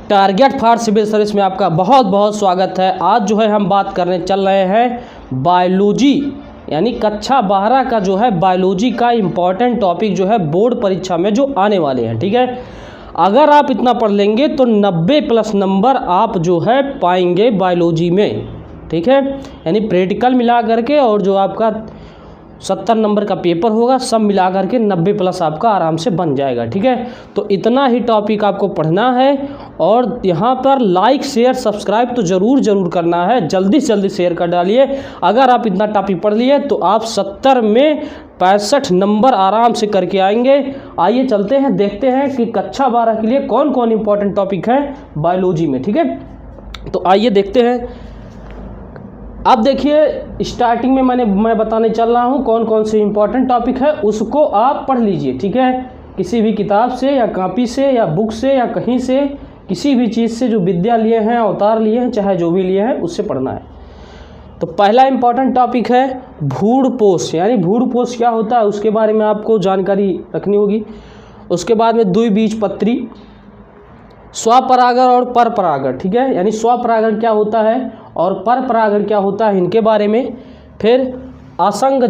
Target for civil service में आपका बहुत बहुत स्वागत है। आज जो है हम बात करने चल रहे हैं बायोलॉजी यानी कक्षा 12 का जो है बायोलॉजी का इम्पॉर्टेंट टॉपिक जो है बोर्ड परीक्षा में जो आने वाले हैं। ठीक है, अगर आप इतना पढ़ लेंगे तो 90+ नंबर आप जो है पाएंगे बायोलॉजी में। ठीक है, यानी प्रैक्टिकल मिला करके और जो आपका 70 नंबर का पेपर होगा सब मिला करके 90+ आपका आराम से बन जाएगा। ठीक है, तो इतना ही टॉपिक आपको पढ़ना है और यहाँ पर लाइक शेयर सब्सक्राइब तो ज़रूर करना है। जल्दी से जल्दी शेयर कर डालिए। अगर आप इतना टॉपिक पढ़ लिए तो आप 70 में 65 नंबर आराम से करके आएंगे। आइए चलते हैं, देखते हैं कि कक्षा 12 के लिए कौन कौन इंपॉर्टेंट टॉपिक है बायोलॉजी में। ठीक है, तो आइए देखते हैं। अब देखिए स्टार्टिंग में मैं बताने चल रहा हूँ कौन कौन से इंपॉर्टेंट टॉपिक है, उसको आप पढ़ लीजिए। ठीक है, किसी भी किताब से या कॉपी से या बुक से या कहीं से किसी भी चीज़ से जो विद्या लिए हैं, अवतार लिए हैं, चाहे जो भी लिए हैं उससे पढ़ना है। तो पहला इंपॉर्टेंट टॉपिक है भ्रूणपोष, यानी भ्रूणपोष क्या होता है उसके बारे में आपको जानकारी रखनी होगी। उसके बाद में द्विबीजपत्री, स्वपरागण और परपरागण। ठीक है, यानी स्वपरागण क्या होता है और परपरागण क्या होता है इनके बारे में। फिर असंग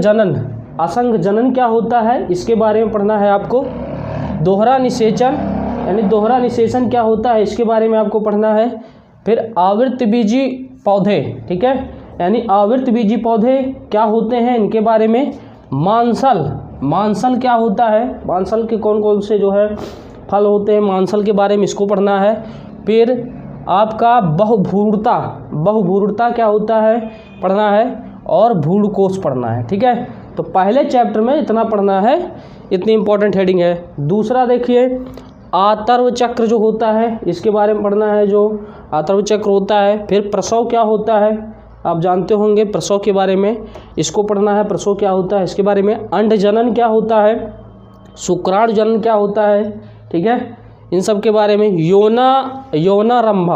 जनन क्या होता है इसके बारे में पढ़ना है आपको। दोहरा निषेचन यानी दोहरा निषेचन क्या होता है इसके बारे में आपको पढ़ना है। फिर आवृतबीजी पौधे, ठीक है, यानी आवृतबीजी पौधे क्या होते हैं इनके बारे में। मांसल क्या होता है, मांसल के कौन कौन से जो है फल होते हैं, मांसल के बारे में इसको पढ़ना है। फिर आपका बहुभ्रूणता क्या होता है पढ़ना है और भ्रूणकोश पढ़ना है। ठीक है, तो पहले चैप्टर में इतना पढ़ना है, इतनी इंपॉर्टेंट हेडिंग है। दूसरा देखिए आतर्व चक्र जो होता है इसके बारे में पढ़ना है, जो आतर्व चक्र होता है। फिर प्रसव क्या होता है आप जानते होंगे, प्रसव के बारे में इसको पढ़ना है, प्रसव क्या होता है इसके बारे में। अंडजनन क्या होता है, शुक्राणुजनन क्या होता है, ठीक है, इन सब के बारे में। यौनारंभ,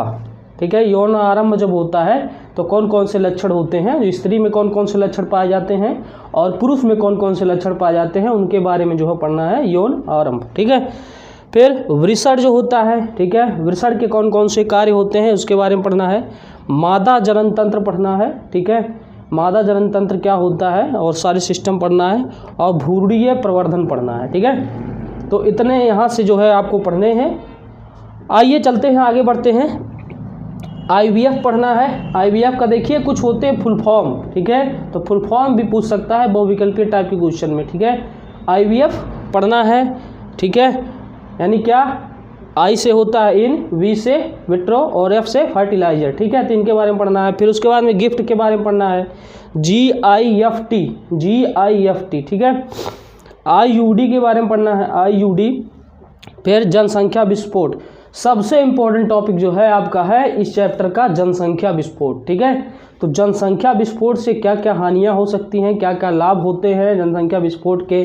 ठीक है, यौन आरंभ जब होता है तो कौन कौन से लक्षण होते हैं, स्त्री में कौन कौन से लक्षण पाए जाते हैं और पुरुष में कौन कौन से लक्षण पाए जाते हैं उनके बारे में जो है पढ़ना है, यौन आरंभ। ठीक है, फिर वृषण जो होता है, ठीक है, वृषण के कौन कौन से कार्य होते हैं उसके बारे में पढ़ना है। मादा जनन तंत्र पढ़ना है, ठीक है, मादा जनन तंत्र क्या होता है और सारे सिस्टम पढ़ना है। और भ्रूणीय प्रवर्धन पढ़ना है। ठीक है, तो इतने यहाँ से जो है आपको पढ़ने हैं। आइए चलते हैं, आगे बढ़ते हैं। IVF पढ़ना है। IVF का देखिए कुछ होते हैं फुल फॉर्म, ठीक है, तो फुल फॉर्म भी पूछ सकता है बहुविकल्पीय टाइप के क्वेश्चन में। ठीक है, IVF पढ़ना है, ठीक है, यानी क्या, I से होता है इन, V से विट्रो और F से फर्टिलाइजर। ठीक है, तो इनके बारे में पढ़ना है। फिर उसके बाद में गिफ्ट के बारे में पढ़ना है, GIFT, ठीक है, IUD के बारे में पढ़ना है, IUD। फिर जनसंख्या विस्फोट, सबसे इम्पोर्टेंट टॉपिक जो है आपका है इस चैप्टर का जनसंख्या विस्फोट। ठीक है, तो जनसंख्या विस्फोट से क्या क्या हानियां हो सकती हैं, क्या क्या लाभ होते हैं, जनसंख्या विस्फोट के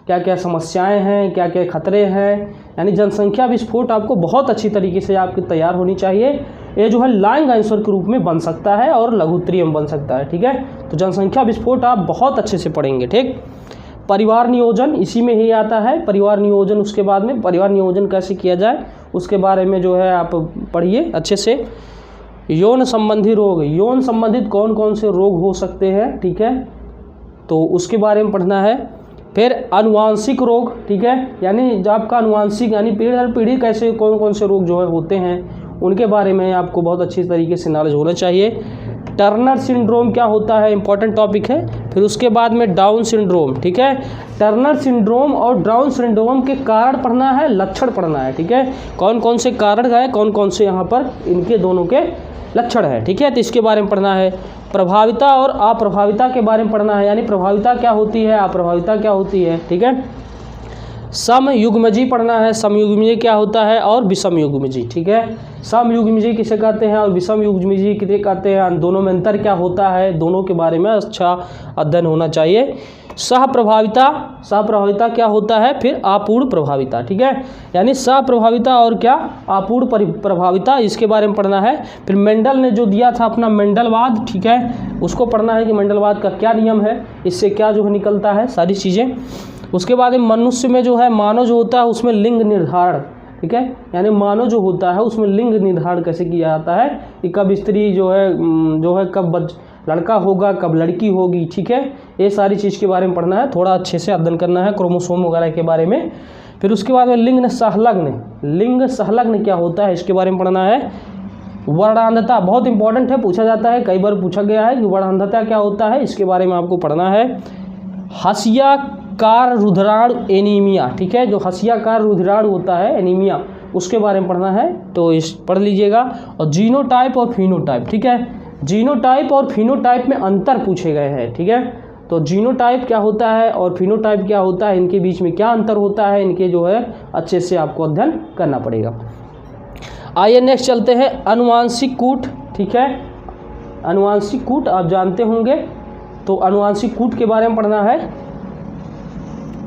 क्या क्या समस्याएं हैं, क्या क्या खतरे हैं, यानी जनसंख्या विस्फोट आपको बहुत अच्छी तरीके से आपकी तैयार होनी चाहिए। ये जो है लॉन्ग आंसर के रूप में बन सकता है और लघुत्तरीय में बन सकता है। ठीक है, तो जनसंख्या विस्फोट आप बहुत अच्छे से पढ़ेंगे। ठीक, परिवार नियोजन इसी में ही आता है, परिवार नियोजन। उसके बाद में परिवार नियोजन कैसे किया जाए उसके बारे में जो है आप पढ़िए अच्छे से। यौन संबंधी रोग, यौन संबंधित कौन कौन से रोग हो सकते हैं, ठीक है, तो उसके बारे में पढ़ना है। फिर अनुवांशिक रोग, ठीक है, यानी जो आपका अनुवांशिक यानी पीढ़ी दर पीढ़ी कैसे कौन कौन से रोग जो है होते हैं उनके बारे में आपको बहुत अच्छी तरीके से नॉलेज होना चाहिए। टर्नर सिंड्रोम क्या होता है इंपॉर्टेंट टॉपिक है। फिर उसके बाद में डाउन सिंड्रोम, ठीक है, टर्नर सिंड्रोम और डाउन सिंड्रोम के कारण पढ़ना है, लक्षण पढ़ना है। ठीक है, कौन कौन से कारण है, कौन कौन से यहाँ पर इनके दोनों के लक्षण है। ठीक है, तो इसके बारे में पढ़ना है। प्रभाविता और अप्रभाविता के बारे में पढ़ना है, यानी प्रभाविता क्या होती है, अप्रभाविता क्या होती है। ठीक है, समयुग्मजी पढ़ना है, समयुग्मजी क्या होता है और विषमयुग्मजी। ठीक है, समयुग्मजी किसे कहते हैं और विषमयुग्मजी किसे कहते हैं, दोनों में अंतर क्या होता है, दोनों के बारे में अच्छा अध्ययन होना चाहिए। सहप्रभाविता क्या होता है, फिर अपूर्ण प्रभाविता। ठीक है, यानी सहप्रभाविता और क्या अपूर्ण प्रभाविता, इसके बारे में पढ़ना है। फिर मेंडल ने जो दिया था अपना मेंडलवाद, ठीक है, उसको पढ़ना है कि मेंडलवाद का क्या नियम है, इससे क्या जो है निकलता है सारी चीज़ें। उसके बाद मनुष्य में जो है मानव जो होता है उसमें लिंग निर्धारण ठीक है, यानी मानव जो होता है उसमें लिंग निर्धारण कैसे किया जाता है कि कब स्त्री जो है कब लड़का होगा, कब लड़की होगी, ठीक है, ये सारी चीज़ के बारे में पढ़ना है, थोड़ा अच्छे से अध्ययन करना है क्रोमोसोम वगैरह के बारे में। फिर उसके बाद में लिंग संलग्न क्या होता है इसके बारे में पढ़ना है। वर्णांधता बहुत इंपॉर्टेंट है, पूछा जाता है, कई बार पूछा गया है कि वर्णांधता क्या होता है, इसके बारे में आपको पढ़ना है। हसियाकार रुधिराणु एनीमिया, ठीक है, जो हसियाकार रुधिराणु होता है एनीमिया, उसके बारे में पढ़ना है, तो इस पढ़ लीजिएगा। और जीनोटाइप और फिनोटाइप, ठीक है, जीनोटाइप और फिनोटाइप में अंतर पूछे गए हैं, ठीक है, तो जीनोटाइप क्या होता है और फिनोटाइप क्या होता है, इनके बीच में क्या अंतर होता है, इनके जो है अच्छे से आपको अध्ययन करना पड़ेगा। आइए नेक्स्ट चलते हैं अनुवांशिक कूट, ठीक है, अनुवांशिक कूट आप जानते होंगे, तो अनुवांशिक कूट के बारे में पढ़ना है।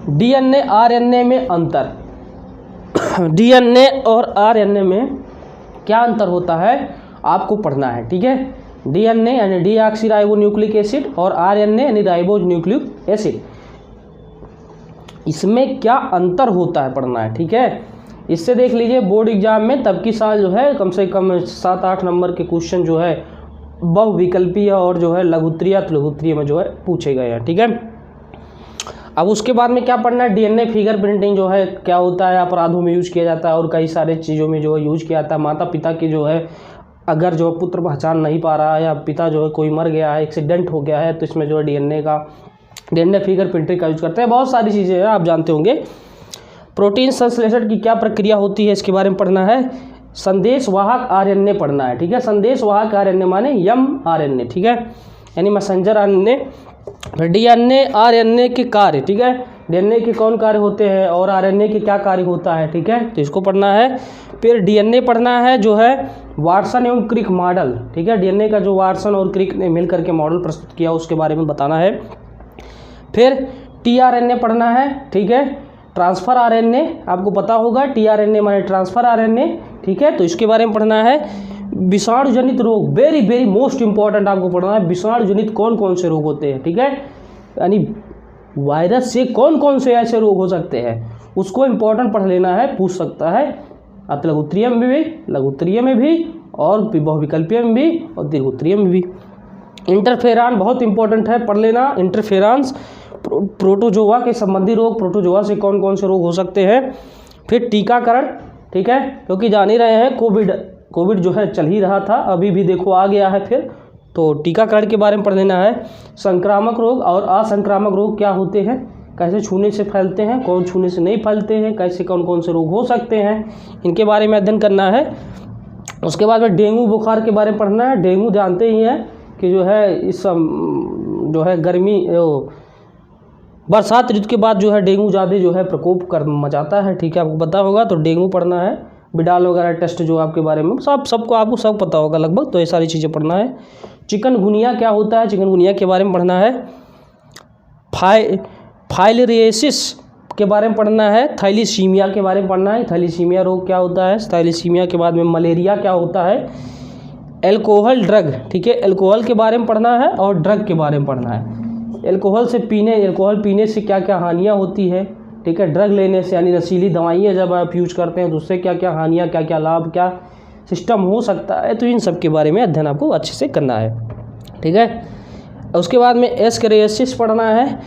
डीएनए आरएनए में अंतर, डीएनए और आरएनए में क्या अंतर होता है आपको पढ़ना है, ठीक है। डीएनए यानी डीऑक्सी न्यूक्लिक एसिड और आरएनए यानी राइबोज न्यूक्लिक एसिड, इसमें क्या अंतर होता है पढ़ना है, ठीक है। इससे देख लीजिए बोर्ड एग्जाम में तब की साल जो है कम से कम 7-8 नंबर के क्वेश्चन जो है बहुविकल्पीय और जो है लघुत्तरीय त्रिघुत्तरीय में जो है पूछे गए हैं, ठीक है। अब उसके बाद में क्या पढ़ना है, डीएनए फिंगरप्रिंटिंग जो है क्या होता है, अपराधों में यूज किया जाता है और कई सारे चीज़ों में जो है यूज किया जाता है। माता पिता की जो है अगर जो पुत्र पहचान नहीं पा रहा है या पिता जो है कोई मर गया है, एक्सीडेंट हो गया है, तो इसमें जो है डीएनए फिंगरप्रिंटिंग का यूज करते हैं। बहुत सारी चीज़ें हैं आप जानते होंगे। प्रोटीन संश्लेषण की क्या प्रक्रिया होती है इसके बारे में पढ़ना है। संदेश वाहक आरएनए पढ़ना है, ठीक है, संदेश वाहक आरएनए माने mRNA, ठीक है, यानी मैसेंजर आरएनए। डीएनए आरएनए के कार्य, ठीक है, डीएनए के कौन कार्य होते हैं और आरएनए के क्या कार्य होता है, ठीक है, तो इसको पढ़ना है। फिर डीएनए पढ़ना है जो है वाटसन एवं क्रिक मॉडल, ठीक है, डीएनए का जो वाटसन और क्रिक ने मिलकर के मॉडल प्रस्तुत किया उसके बारे में बताना है। फिर टीआरएनए पढ़ना है, ठीक है, ट्रांसफर आरएनए आपको पता होगा, टीआरएनए माने ट्रांसफर आरएनए, ठीक है, तो इसके बारे में पढ़ना है। विषाणु जनित रोग, वेरी वेरी मोस्ट इंपॉर्टेंट आपको पढ़ना है, विषाणु जनित कौन कौन से रोग होते हैं, ठीक है, यानी वायरस से कौन कौन से ऐसे रोग हो सकते हैं उसको इंपॉर्टेंट पढ़ लेना है, पूछ सकता है लघुत्तरीय में भी और बहुविकल्पीय में भी और त्रिघुत्तरीय में भी। इंटरफेरान बहुत इंपॉर्टेंट है, पढ़ लेना। इंटरफेरांस प्रोटोजोआ के संबंधी रोग, प्रोटोजोआ से कौन कौन से रोग हो सकते हैं। फिर टीकाकरण, ठीक है, क्योंकि जान ही रहे हैं कोविड जो है चल ही रहा था, अभी भी देखो आ गया है फिर, तो टीकाकरण के बारे में पढ़ लेना है। संक्रामक रोग और असंक्रामक रोग क्या होते हैं, कैसे छूने से फैलते हैं, कौन छूने से नहीं फैलते हैं, कैसे कौन कौन से रोग हो सकते हैं, इनके बारे में अध्ययन करना है। उसके बाद में डेंगू बुखार के बारे में पढ़ना है। डेंगू जानते ही हैं कि जो है इस जो है बरसात ऋतु के बाद जो है डेंगू ज़्यादा जो है प्रकोप कर मचाता है, ठीक है, आपको पता होगा, तो डेंगू पढ़ना है। बिडाल वगैरह टेस्ट जो आपके बारे में सबको आपको सब पता होगा लगभग, तो ये सारी चीज़ें पढ़ना है। चिकनगुनिया क्या होता है, चिकनगुनिया के बारे में पढ़ना है। फाइलेरियासिस के बारे में पढ़ना है। थैलीसीमिया के बारे में पढ़ना है, थैलीसीमिया रोग क्या होता है। थैलीसीमिया के बाद में मलेरिया क्या होता है। एल्कोहल ड्रग, ठीक है, एल्कोहल के बारे में पढ़ना है और ड्रग के बारे में पढ़ना है। एल्कोहल पीने से क्या क्या हानियाँ होती है, ठीक है, ड्रग लेने से यानी नशीली दवाइयाँ जब आप यूज करते हैं तो उससे क्या क्या हानियाँ, क्या क्या लाभ, क्या सिस्टम हो सकता है, तो इन सब के बारे में अध्ययन आपको अच्छे से करना है, ठीक है। उसके बाद में एस्केरियासिस पढ़ना है।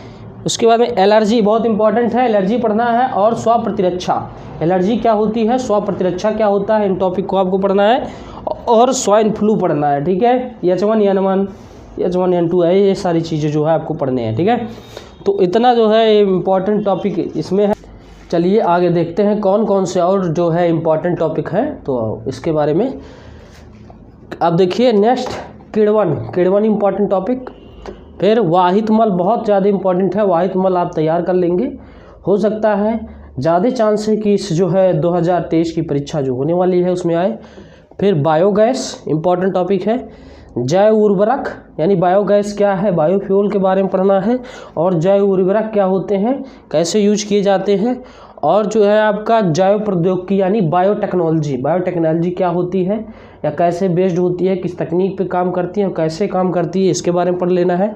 उसके बाद में एलर्जी बहुत इंपॉर्टेंट है, एलर्जी पढ़ना है। और स्वप्रतिरक्षा, एलर्जी क्या होती है, स्वप्रतिरक्षा क्या होता है, इन टॉपिक को आपको पढ़ना है। और स्वाइन फ्लू पढ़ना है, ठीक है, H1N1 H1N2 है, ये सारी चीज़ें जो है आपको पढ़ने हैं, ठीक है। तो इतना जो है इम्पॉर्टेंट टॉपिक इसमें है। चलिए आगे देखते हैं कौन कौन से और जो है इम्पॉर्टेंट टॉपिक है, तो इसके बारे में अब देखिए। नेक्स्ट किण्वन इम्पॉर्टेंट टॉपिक। फिर वाहित मल बहुत ज़्यादा इम्पॉर्टेंट है, वाहित मल आप तैयार कर लेंगे, हो सकता है ज़्यादा चांस है कि इस जो है 2023 की परीक्षा जो होने वाली है उसमें आए। फिर बायोगैस इम्पॉर्टेंट टॉपिक है। जैव उर्वरक यानी बायोगैस क्या है, बायोफ्यूल के बारे में पढ़ना है। और जैव उर्वरक क्या होते हैं, कैसे यूज किए जाते हैं। और जो है आपका जैव प्रौद्योगिकी यानी बायोटेक्नोलॉजी, बायोटेक्नोलॉजी क्या होती है या कैसे बेस्ड होती है, किस तकनीक पे काम करती है और कैसे काम करती है, इसके बारे में पढ़ लेना है।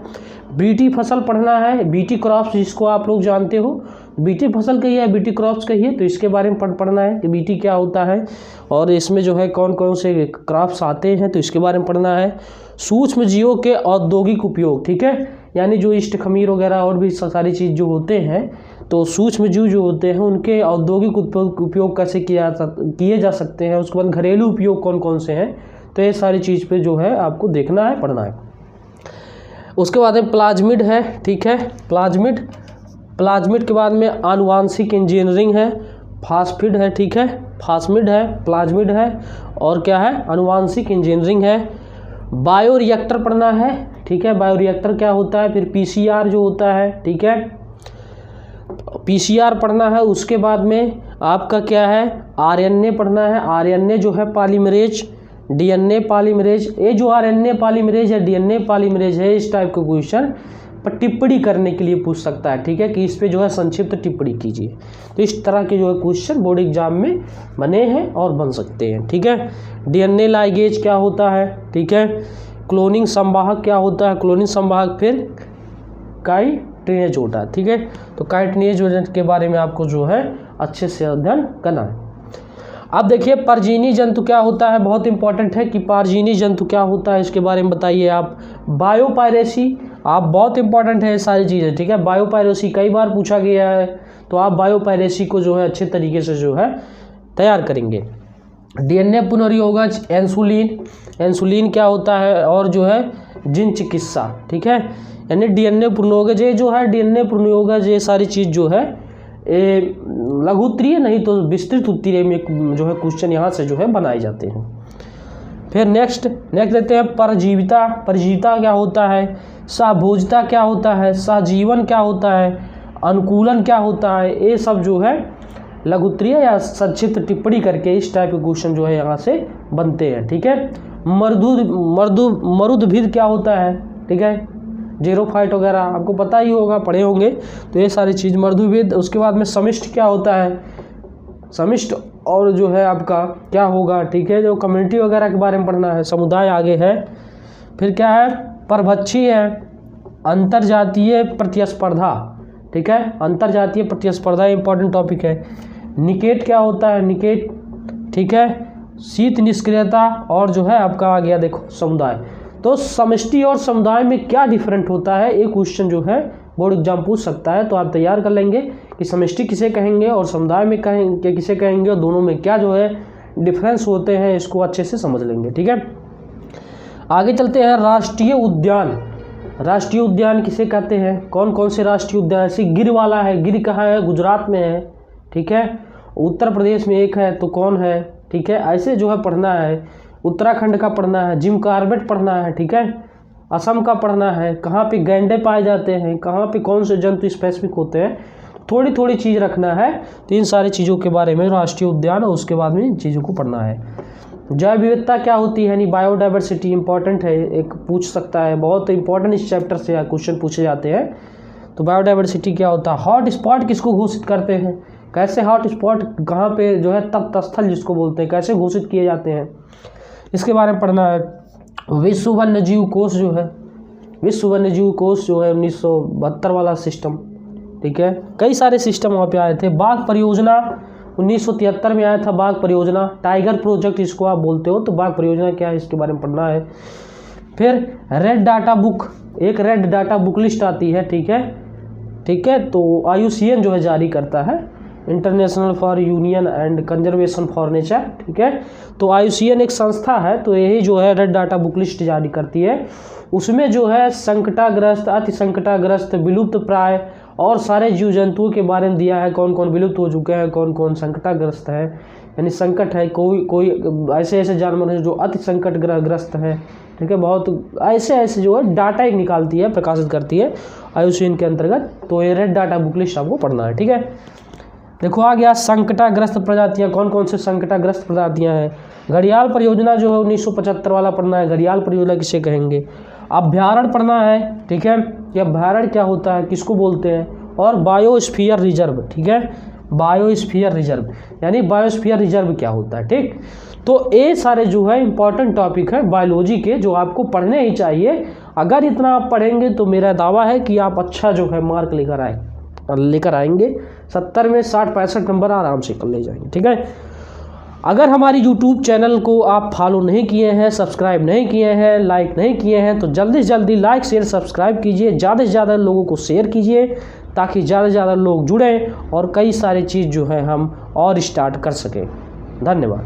बीटी फसल पढ़ना है, बीटी क्रॉप्स जिसको आप लोग जानते हो, बीटी फसल कही है, बीटी क्रॉप्स कही है, तो इसके बारे में पढ़ना है कि बीटी क्या होता है और इसमें जो है कौन कौन से क्रॉप्स आते हैं, तो इसके बारे में पढ़ना है। सूक्ष्म जीवों के औद्योगिक उपयोग, ठीक है, यानी जो इष्ट खमीर वगैरह और भी सारी चीज़ जो होते हैं, तो सूक्ष्म जीव जो होते हैं उनके औद्योगिक उपयोग कैसे किए जा सकते हैं, उसके बाद घरेलू उपयोग कौन कौन से हैं, तो ये सारी चीज़ पे जो है आपको देखना है, पढ़ना है। उसके बाद में प्लाज्मिड है, ठीक है, प्लाज्मिड के बाद में आनुवांशिक इंजीनियरिंग है, फास्फिड है, ठीक है, फास्मिड है, प्लाज्मिड है और क्या है, आनुवांशिक इंजीनियरिंग है। बायोरिएक्टर पढ़ना है, ठीक है, बायोरिएक्टर क्या होता है, फिर पीसीआर जो होता है, ठीक है, पीसीआर पढ़ना है। उसके बाद में आपका क्या है, आरएनए पढ़ना है, आरएनए जो है पॉलीमरेज, डीएनए पॉलीमरेज, ये जो आरएनए पॉलीमरेज है, डीएनए पॉलीमरेज है, इस टाइप के क्वेश्चन पर टिप्पणी करने के लिए पूछ सकता है, ठीक है, कि इस पे जो है संक्षिप्त टिप्पणी कीजिए। तो इस तरह के जो है क्वेश्चन बोर्ड एग्जाम में बने हैं और बन सकते हैं, ठीक है। डीएनए लाइगेज क्या होता है, ठीक है, क्लोनिंग संवाहक क्या होता है, क्लोनिंग संवाहक, फिर काइटिनेज होता है, ठीक है, तो काइटिनेज के बारे में आपको जो है अच्छे से अध्ययन करना है। अब देखिए परजीवी जंतु क्या होता है, बहुत इंपॉर्टेंट है कि परजीवी जंतु क्या होता है, इसके बारे में बताइए आप। बायोपायरेसी, आप बहुत इंपॉर्टेंट है ये सारी चीज़ें, ठीक है, बायोपायरेसी कई बार पूछा गया है, तो आप बायोपायरेसी को जो है अच्छे तरीके से जो है तैयार करेंगे। डीएनए पुनर्योगज, इंसुलिन क्या होता है, और जो है जिन चिकित्सा, ठीक है, यानी डीएनए पुनर्योगज, ये जो है डीएनए पुनर्योगज, ये सारी चीज़ जो है ये लघु उत्तरीय नहीं तो विस्तृत उत्तरीय में जो है क्वेश्चन यहाँ से जो है बनाए जाते हैं। फिर नेक्स्ट लेते हैं परजीविता क्या होता है, सहभोजिता क्या होता है, सहजीवन क्या होता है, अनुकूलन क्या होता है, ये सब जो है लघु उत्तरीय या संक्षिप्त टिप्पणी करके इस टाइप के क्वेश्चन जो है यहाँ से बनते हैं, ठीक है। मरुदभिद क्या होता है, ठीक है, जीरोफाइट वगैरह आपको पता ही होगा, पढ़े होंगे, तो ये सारी चीज़ मरुदभिद। उसके बाद में समिष्ट क्या होता है, समिष्ट और जो है आपका क्या होगा, ठीक है, जो कम्युनिटी वगैरह के बारे में पढ़ना है, समुदाय आगे है। फिर क्या है, परभक्षी है, अंतरजातीय प्रतिस्पर्धा, ठीक है, अंतरजातीय प्रतिस्पर्धा इंपॉर्टेंट टॉपिक है। निकेट क्या होता है, निकेट, ठीक है, शीत निष्क्रियता और जो है आपका आ गया देखो समुदाय। तो समष्टि और समुदाय में क्या डिफरेंट होता है, एक क्वेश्चन जो है बोर्ड एग्जाम पूछ सकता है, तो आप तैयार कर लेंगे कि समष्टि किसे कहेंगे और समुदाय में कहेंगे किसे कहेंगे और दोनों में क्या जो है डिफरेंस होते हैं, इसको अच्छे से समझ लेंगे, ठीक है। आगे चलते हैं, राष्ट्रीय उद्यान। राष्ट्रीय उद्यान किसे कहते हैं, कौन कौन से राष्ट्रीय उद्यान, ऐसे गिर वाला है, गिर कहाँ है, गुजरात में है, ठीक है, उत्तर प्रदेश में एक है, तो कौन है, ठीक है, ऐसे जो है पढ़ना है। उत्तराखंड का पढ़ना है, जिम कार्बेट पढ़ना है, ठीक है, असम का पढ़ना है, कहाँ पे गैंडे पाए जाते हैं, कहाँ पे कौन से जंतु स्पेसिफिक होते हैं, थोड़ी थोड़ी चीज़ रखना है। तो इन सारी चीज़ों के बारे में राष्ट्रीय उद्यान और उसके बाद में इन चीज़ों को पढ़ना है। जैव विविधता क्या होती है, यानी बायोडाइवर्सिटी इंपॉर्टेंट है, एक पूछ सकता है, बहुत इंपॉर्टेंट इस चैप्टर से क्वेश्चन पूछे जाते हैं। तो बायोडाइवर्सिटी क्या होता है, हॉट स्पॉट किसको घोषित करते हैं, कैसे हॉट स्पॉट कहाँ पे जो है तप्त स्थल जिसको बोलते हैं, कैसे घोषित किए जाते हैं, इसके बारे में पढ़ना है। विश्व वन्यजीव कोष जो है, विश्व वन्यजीव कोष जो है 1972 वाला सिस्टम, ठीक है, कई सारे सिस्टम वहाँ पे आए थे। बाघ परियोजना 1973 में आया था, बाघ परियोजना, टाइगर प्रोजेक्ट इसको आप बोलते हो, तो बाघ परियोजना क्या है इसके बारे में पढ़ना है। फिर रेड डाटा बुक, एक रेड डाटा बुक लिस्ट आती है, ठीक है, ठीक है, तो IUCN जो है जारी करता है, international for union and conservation for nature, ठीक है, तो IUCN एक संस्था है, तो यही जो है रेड डाटा बुक लिस्ट जारी करती है। उसमें जो है संकटाग्रस्त, अति संकटाग्रस्त, विलुप्त प्राय और सारे जीव जंतुओं के बारे में दिया है, कौन कौन विलुप्त हो चुके हैं, कौन कौन संकटाग्रस्त है, यानी संकट है, कोई ऐसे ऐसे जानवर हैं जो अति संकटग्रस्त हैं, ठीक है, बहुत ऐसे जो है डाटा एक निकालती है, प्रकाशित करती है IUCN के अंतर्गत। तो ये रेड डाटा बुक लिस्ट आपको पढ़ना है, ठीक है। देखो आ गया संकटाग्रस्त प्रजातियां, कौन कौन से संकटाग्रस्त प्रजातियां हैं। घड़ियाल परियोजना जो है 1975 वाला पढ़ना है, घड़ियाल परियोजना किसे कहेंगे। अभ्यारण्य पढ़ना है, ठीक है, कि अभ्यारण्य क्या होता है, किसको बोलते हैं, और बायोस्फीयर रिजर्व, ठीक है, बायोस्फीयर रिजर्व, यानी बायोस्फीयर रिजर्व क्या होता है। ठीक, तो ये सारे जो है इंपॉर्टेंट टॉपिक है बायोलॉजी के जो आपको पढ़ने ही चाहिए। अगर इतना आप पढ़ेंगे तो मेरा दावा है कि आप अच्छा जो है मार्क लेकर आएंगे। 70 में 60-65 नंबर आराम से कर ले जाएंगे। ठीक है, अगर हमारी यूट्यूब चैनल को आप फॉलो नहीं किए हैं, सब्सक्राइब नहीं किए हैं, लाइक नहीं किए हैं, तो जल्दी से जल्दी लाइक शेयर सब्सक्राइब कीजिए, ज़्यादा से ज़्यादा लोगों को शेयर कीजिए ताकि ज़्यादा से ज़्यादा लोग जुड़ें और कई सारी चीज़ जो है हम और स्टार्ट कर सकें। धन्यवाद।